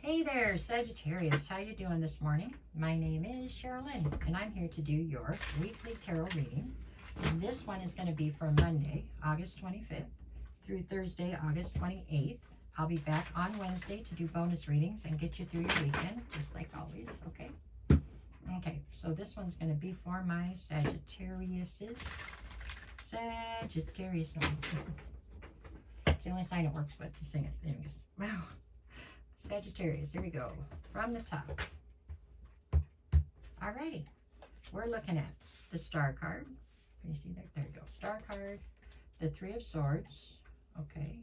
Hey there, Sagittarius. How you doing this morning? My name is Sherilyn, and I'm here to do your weekly tarot reading. And this one is going to be for Monday, August 25th through Thursday, August 28th. I'll be back on Wednesday to do bonus readings and get you through your weekend, just like always, okay? Okay, so this one's going to be for my Sagittariuses. Sagittarius. No. It's the only sign it works with to sing it. Anyways, wow. Sagittarius, here we go. From the top. Alrighty. We're looking at the Star card. Can you see that? There you go. Star card. The Three of Swords. Okay.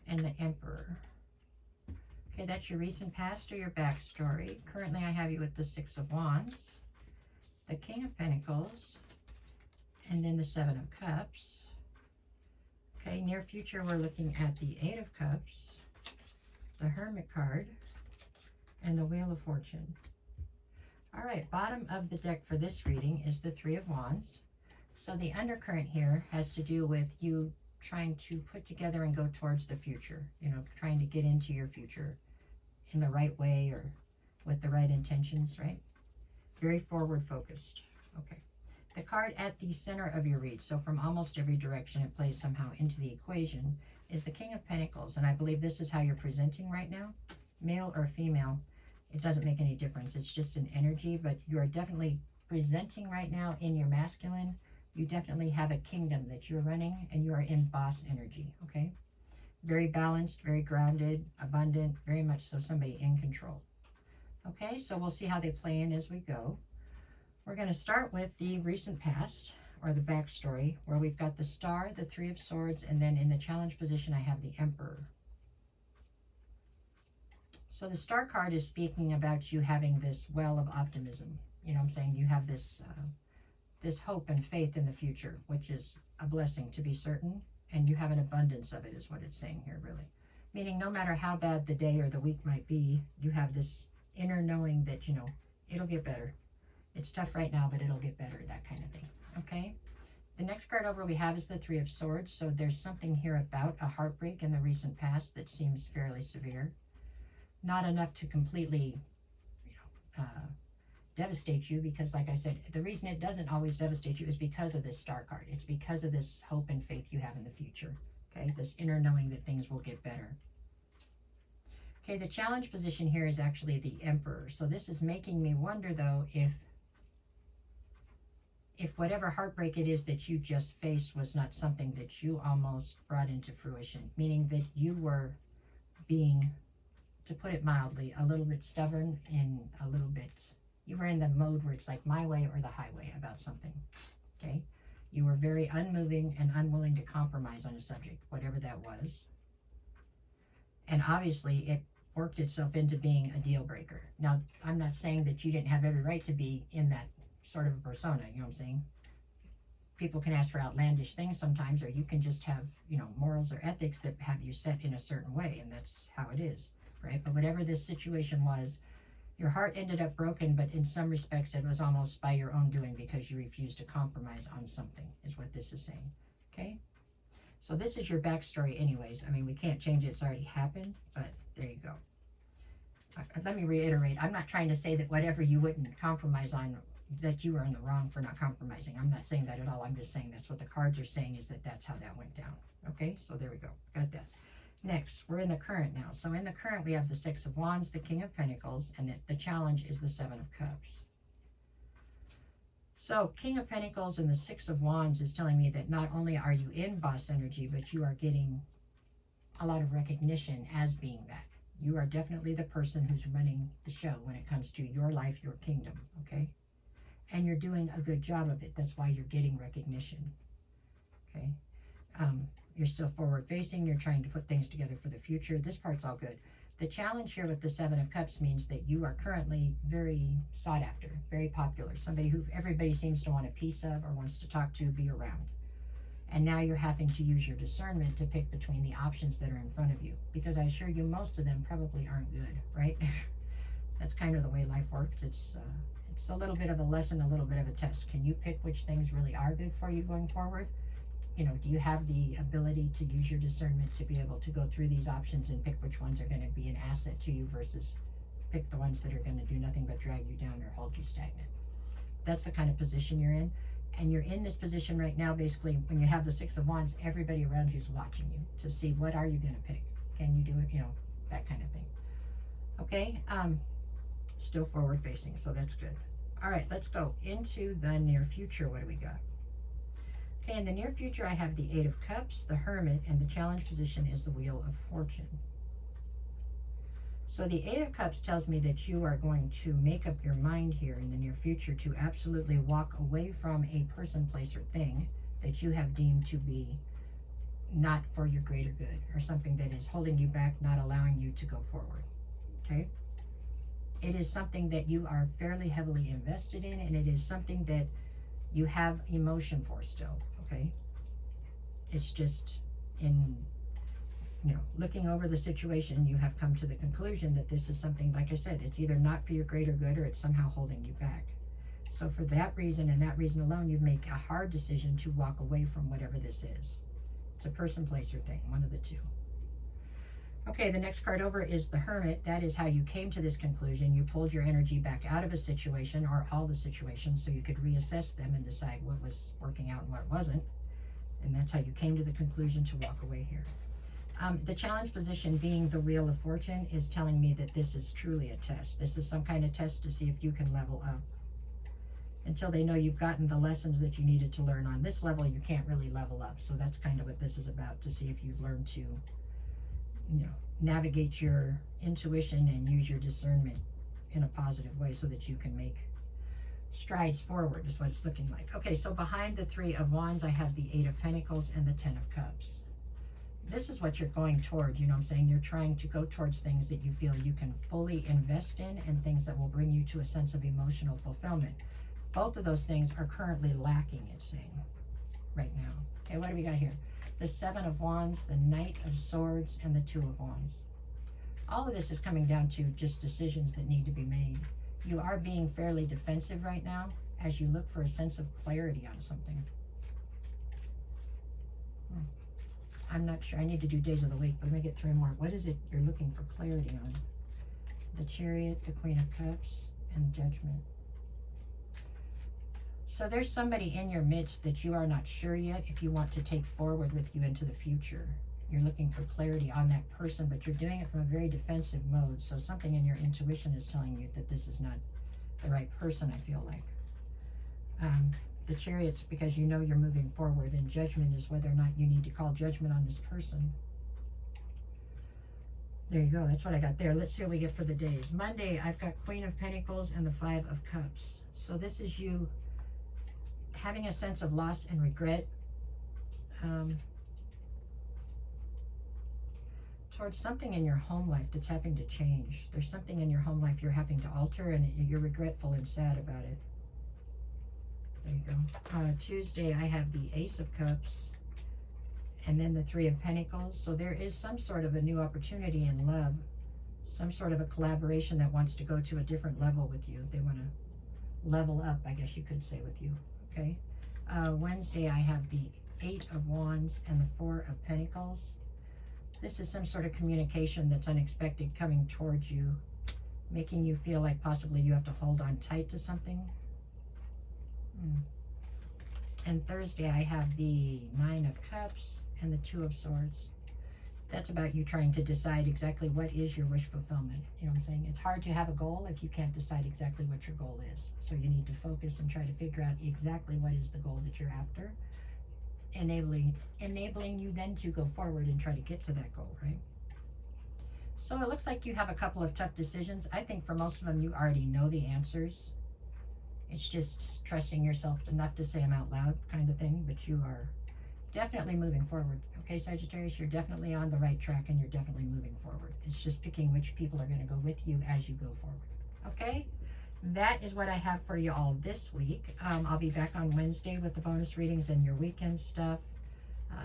And the Emperor. Okay, that's your recent past or your backstory. Currently, I have you with the Six of Wands, the King of Pentacles, and then the Seven of Cups. Okay, near future, we're looking at the Eight of Cups, the Hermit card, and the Wheel of Fortune. All right, bottom of the deck for this reading is the Three of Wands. So the undercurrent here has to do with you trying to put together and go towards the future, you know, trying to get into your future in the right way or with the right intentions, right? Very forward focused. Okay. The card at the center of your read, so from almost every direction it plays somehow into the equation, is the King of Pentacles, and I believe this is how you're presenting right now, male or female. It doesn't make any difference. It's just an energy, but you are definitely presenting right now in your masculine. You definitely have a kingdom that you're running, and you are in boss energy, okay? Very balanced, very grounded, abundant, very much so somebody in control. Okay, so we'll see how they play in as we go. We're going to start with the recent past, or the backstory, where we've got the Star, the Three of Swords, and then in the challenge position I have the Emperor. So the Star card is speaking about you having this well of optimism. You know what I'm saying? You have this this hope and faith in the future, which is a blessing to be certain, and you have an abundance of it is what it's saying here, really. Meaning no matter how bad the day or the week might be, you have this inner knowing that, you know, it'll get better. It's tough right now, but it'll get better, that kind of thing. Okay, the next card over we have is the Three of Swords. So there's something here about a heartbreak in the recent past that seems fairly severe. Not enough to completely, you know, devastate you, because like I said, the reason it doesn't always devastate you is because of this Star card. It's because of this hope and faith you have in the future. Okay, this inner knowing that things will get better. Okay, the challenge position here is actually the Emperor. So this is making me wonder, though, if whatever heartbreak it is that you just faced was not something that you almost brought into fruition, meaning that you were being, to put it mildly, a little bit stubborn and a little bit, you were in the mode where it's like my way or the highway about something, okay? You were very unmoving and unwilling to compromise on a subject, whatever that was. And obviously it worked itself into being a deal breaker. Now, I'm not saying that you didn't have every right to be in that sort of a persona, you know what I'm saying? People can ask for outlandish things sometimes, or you can just have, you know, morals or ethics that have you set in a certain way, and that's how it is, right? But whatever this situation was, your heart ended up broken, but in some respects it was almost by your own doing because you refused to compromise on something, is what this is saying, okay? So this is your backstory anyways. I mean, we can't change it, it's already happened, but there you go. Let me reiterate, I'm not trying to say that whatever you wouldn't compromise on, that you were in the wrong for not compromising. I'm not saying that at all. I'm just saying that's what the cards are saying, is that that's how that went down. Okay, so there we go. Got that. Next, we're in the current now. So in the current, we have the Six of Wands, the King of Pentacles, and the challenge is the Seven of Cups. So King of Pentacles and the Six of Wands is telling me that not only are you in boss energy, but you are getting a lot of recognition as being that. You are definitely the person who's running the show when it comes to your life, your kingdom, okay? And you're doing a good job of it. That's why you're getting recognition, okay? You're still forward facing. You're trying to put things together for the future. This part's all good. The challenge here with the Seven of Cups means that you are currently very sought after, very popular, somebody who everybody seems to want a piece of or wants to talk to, be around. And now you're having to use your discernment to pick between the options that are in front of you, because I assure you most of them probably aren't good, right? That's kind of the way life works. It's a little bit of a lesson, a little bit of a test. Can you pick which things really are good for you going forward? you know, do you have the ability to use your discernment to be able to go through these options and pick which ones are going to be an asset to you versus pick the ones that are going to do nothing but drag you down or hold you stagnant? That's the kind of position you're in. And you're in this position right now, basically, when you have the Six of Wands, everybody around you is watching you to see what are you going to pick. Can you do it? You know, that kind of thing. Okay, still forward facing, so that's good. All right, let's go into the near future. What do we got? Okay, in the near future, I have the Eight of Cups, the Hermit, and the challenge position is the Wheel of Fortune. So the Eight of Cups tells me that you are going to make up your mind here in the near future to absolutely walk away from a person, place, or thing that you have deemed to be not for your greater good, or something that is holding you back, not allowing you to go forward. Okay? It is something that you are fairly heavily invested in, and it is something that you have emotion for still. Okay? It's just in, you know, looking over the situation, you have come to the conclusion that this is something, like I said, it's either not for your greater good or it's somehow holding you back. So for that reason and that reason alone, you make a hard decision to walk away from whatever this is. It's a person, place, or thing, one of the two. Okay, the next card over is the Hermit. That is how you came to this conclusion. You pulled your energy back out of a situation or all the situations so you could reassess them and decide what was working out and what wasn't. And that's how you came to the conclusion to walk away here. The challenge position, being the Wheel of Fortune, is telling me that this is truly a test. This is some kind of test to see if you can level up. Until they know you've gotten the lessons that you needed to learn on this level, you can't really level up. So that's kind of what this is about, to see if you've learned to, you know, navigate your intuition and use your discernment in a positive way so that you can make strides forward, is what it's looking like. Okay, so behind the Three of Wands, I have the Eight of Pentacles and the Ten of Cups. This is what you're going towards, you know what I'm saying? You're trying to go towards things that you feel you can fully invest in and things that will bring you to a sense of emotional fulfillment. Both of those things are currently lacking, it's saying, right now. Okay, what do we got here? The Seven of Wands, the Knight of Swords, and the Two of Wands. All of this is coming down to just decisions that need to be made. You are being fairly defensive right now as you look for a sense of clarity on something. I'm not sure. I need to do days of the week, but let me get 3 more. What is it you're looking for clarity on? The Chariot, the Queen of Cups, and the Judgment. So there's somebody in your midst that you are not sure yet if you want to take forward with you into the future. You're looking for clarity on that person, but you're doing it from a very defensive mode. So something in your intuition is telling you that this is not the right person, I feel like. The Chariot's because you know you're moving forward, and Judgment is whether or not you need to call judgment on this person. There you go. That's what I got there. Let's see what we get for the days. Monday, I've got Queen of Pentacles and the Five of Cups. So this is you having a sense of loss and regret towards something in your home life that's having to change. There's something in your home life you're having to alter, and you're regretful and sad about it. There you go. Tuesday, I have the Ace of Cups and then the Three of Pentacles. So there is some sort of a new opportunity in love, some sort of a collaboration that wants to go to a different level with you. They want to level up, I guess you could say, with you. Okay. Wednesday, I have the Eight of Wands and the Four of Pentacles. This is some sort of communication that's unexpected coming towards you, making you feel like possibly you have to hold on tight to something. And Thursday, I have the Nine of Cups and the Two of Swords. That's about you trying to decide exactly what is your wish fulfillment. You know what I'm saying? It's hard to have a goal if you can't decide exactly what your goal is. So you need to focus and try to figure out exactly what is the goal that you're after, enabling you then to go forward and try to get to that goal, right? So it looks like you have a couple of tough decisions. I think for most of them, you already know the answers. It's just trusting yourself enough to say them out loud kind of thing, but you are definitely moving forward. Okay, Sagittarius, you're definitely on the right track and you're definitely moving forward. It's just picking which people are going to go with you as you go forward. Okay, that is what I have for you all this week. I'll be back on Wednesday with the bonus readings and your weekend stuff.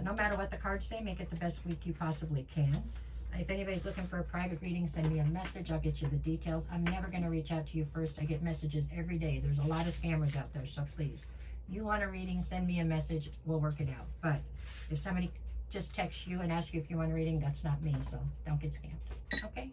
No matter what the cards say, make it the best week you possibly can. If anybody's looking for a private reading, send me a message. I'll get you the details. I'm never going to reach out to you first. I get messages every day. There's a lot of scammers out there, so please You want a reading, send me a message. We'll work it out. But if somebody just texts you and asks you if you want a reading, that's not me. So don't get scammed. Okay?